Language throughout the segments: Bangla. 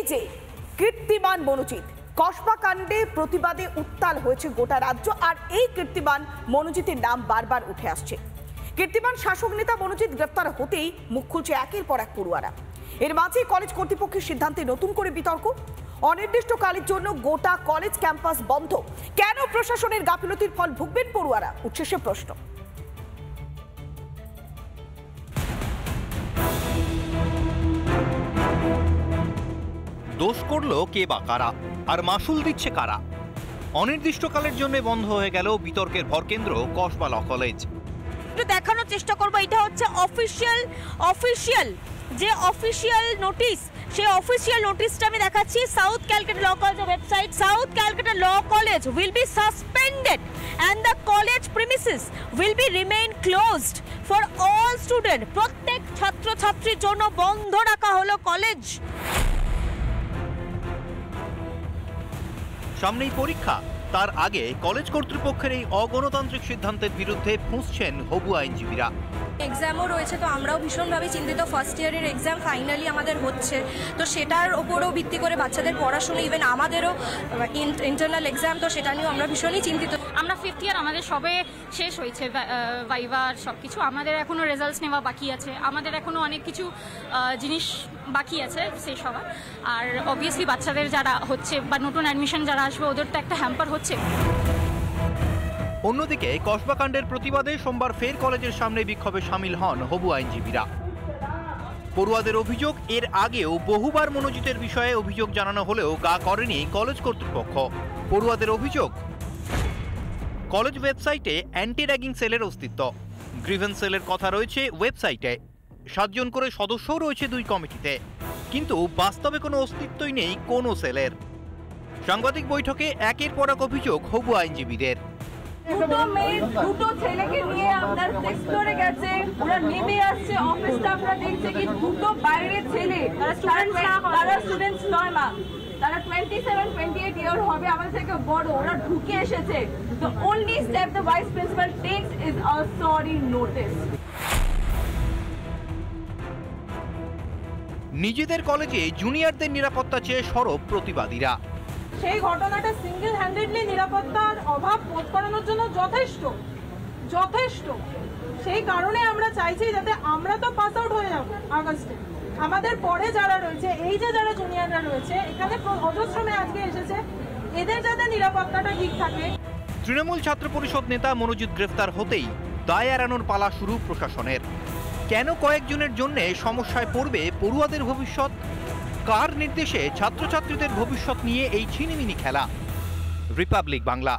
যে কীর্তিমান মনোজিৎ কসবা কাণ্ডে প্রতিবাদে উত্তাল হয়েছে গোটা রাজ্য, আর এই কীর্তিমান মনোজিতের নাম বারবার উঠে আসছে। কীর্তিমান শাসক নেতা মনোজিৎ গ্রেফতার হতেই মুখ খুলছে একের পর এক পড়ুয়ারা। এর মাঝে কলেজ কর্তৃপক্ষের সিদ্ধান্তে নতুন করে বিতর্ক। অনির্দিষ্টকালের জন্য গোটা কলেজ ক্যাম্পাস বন্ধ। কেন প্রশাসনের গাফিলতির ফল ভুগবেন পড়ুয়ারা, উঠছে সে প্রশ্ন। দোষ করলো কে বা কারা, আর মাসুল দিচ্ছে কারা? অনির্দিষ্টকালের জন্য বন্ধ হয়ে গেল বিতর্কের ভরকেন্দ্র কসবা ল কলেজ। একটু দেখানোর চেষ্টা করবো, এটা হচ্ছে অফিসিয়াল নোটিশ। সেই অফিসিয়াল নোটিশটা আমি দেখাচ্ছি। সাউথ ক্যালকাটা ল কলেজের website. South Calcutta law college will be suspended and the college premises will be remain closed for all students. প্রত্যেক ছাত্রছাত্রীর জন্য বন্ধ রাখা হলো কলেজ। সামনেই পরীক্ষা, তার আগে কলেজ কর্তৃপক্ষের এই অগণতান্ত্রিক সিদ্ধান্তের বিরুদ্ধে ফুঁসছেন হবু আইনজীবীরা। এক্সামও রয়েছে, তো আমরাও ভীষণভাবে চিন্তিত। ফার্স্ট ইয়ারের এক্সাম ফাইনালি আমাদের হচ্ছে, তো সেটার ওপরও ভিত্তি করে বাচ্চাদের পড়াশোনা, ইভেন আমাদেরও ইন্টারনাল এক্সাম, তো সেটা নিয়েও আমরা ভীষণই চিন্তিত। আমরা ফিফথ ইয়ার, আমাদের সবে শেষ হয়েছে ভাইভার সব কিছু। আমাদের এখনও রেজাল্টস নেওয়া বাকি আছে, আমাদের এখনও অনেক কিছু জিনিস বাকি আছে শেষ হওয়ার। আর অবভিয়াসলি বাচ্চাদের যারা হচ্ছে বা নতুন অ্যাডমিশন যারা আসবে ওদের তো একটা হ্যাম্পার হচ্ছে। অন্যদিকে কসবা কাণ্ডের প্রতিবাদে সোমবার ফের কলেজের সামনে বিক্ষোভে সামিল হন হবু আইনজীবীরা। পড়ুয়াদের অভিযোগ, এর আগেও বহুবার মনোজিতের বিষয়ে অভিযোগ জানানো হলেও গা করেনি কলেজ কর্তৃপক্ষ। পড়ুয়াদের অভিযোগ, কলেজ ওয়েবসাইটে অ্যান্টি র্যাগিং সেলের অস্তিত্ব, গ্রিভেন্স সেলের কথা রয়েছে ওয়েবসাইটে, 7 জন করে সদস্যও রয়েছে 2 কমিটিতে, কিন্তু বাস্তবে কোনো অস্তিত্বই নেই কোনো সেলের। সাংবাদিক বৈঠকে একের পর এক অভিযোগ হবু আইনজীবীদের। দুটো ছেলেকে নিয়ে আপনার সেক্স করে গেছে, ওরা নেমে আসছে অফিসটা, আমরা দেখছি কি দুটো বাইরের ছেলে, তারা স্টুডেন্টস নয় মা, তারা 27-28 ইয়ার হবে, আমাদের থেকে বড়, ওরা ঢুকে এসেছে। The only step the vice principal takes is a sorry notice. নিজেদের কলেজে জুনিয়রদের নিরাপত্তা চেয়ে সরব প্রতিবাদীরা। সেই ঘটনাটা সিঙ্গেল হ্যান্ডেডলি নিরাপত্তার অভাব বোধ করানোর জন্য যথেষ্ট। সেই কারণে আমরা চাইছি যাতে আমরা তো পাস আউট হয়ে যাব আগস্টে, আমাদের পরে যারা রয়েছে, এই যে যারা জুনিয়ররা রয়েছে এখানে অজস্রমে আজকে এসেছে, এদের যাতে নিরাপত্তাটা ঠিক থাকে। তৃণমূল ছাত্র পরিষদ নেতা মনোজিৎ গ্রেফতার হতেই দায় এড়ানোর পালা শুরু প্রশাসনের। কেন কয়েকজনের জন্য সমস্যায় পড়বে পড়ুয়াদের ভবিষ্যৎ? কার নির্দেশে ছাত্রছাত্রীদের ভবিষ্যৎ নিয়ে এই ছিনিমিনি খেলা? রিপাবলিক বাংলা।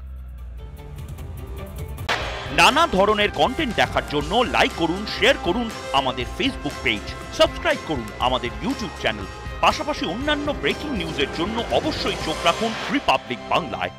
নানা ধরনের কন্টেন্ট দেখার জন্য লাইক করুন, শেয়ার করুন আমাদের ফেসবুক পেজ, সাবস্ক্রাইব করুন আমাদের ইউটিউব চ্যানেল। পাশাপাশি অন্যান্য ব্রেকিং নিউজের জন্য অবশ্যই চোখ রাখুন রিপাবলিক বাংলায়।